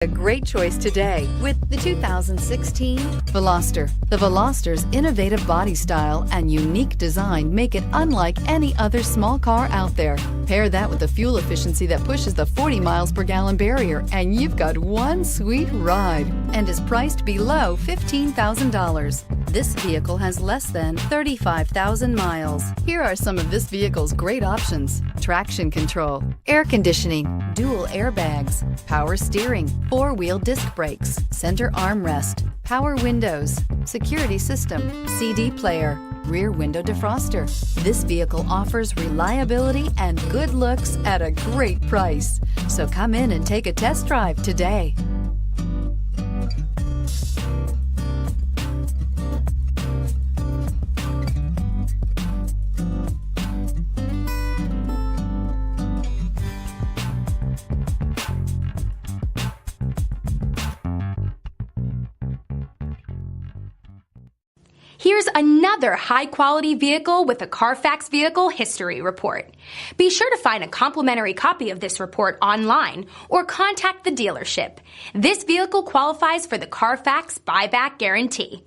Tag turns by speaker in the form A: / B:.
A: A great choice today with the 2016 Veloster. The Veloster's innovative body style and unique design make it unlike any other small car out there. Pair that with the fuel efficiency that pushes the 40 miles per gallon barrier, and you've got one sweet ride, and is priced below $15,000. This vehicle has less than 35,000 miles. Here are some of this vehicle's great options: traction control, air conditioning, dual airbags, power steering, four-wheel disc brakes, center armrest, power windows, security system, CD player, rear window defroster. This vehicle offers reliability and good looks at a great price. So come in and take a test drive today.
B: Here's another high-quality vehicle with a Carfax Vehicle History Report. Be sure to find a complimentary copy of this report online or contact the dealership. This vehicle qualifies for the Carfax Buyback Guarantee.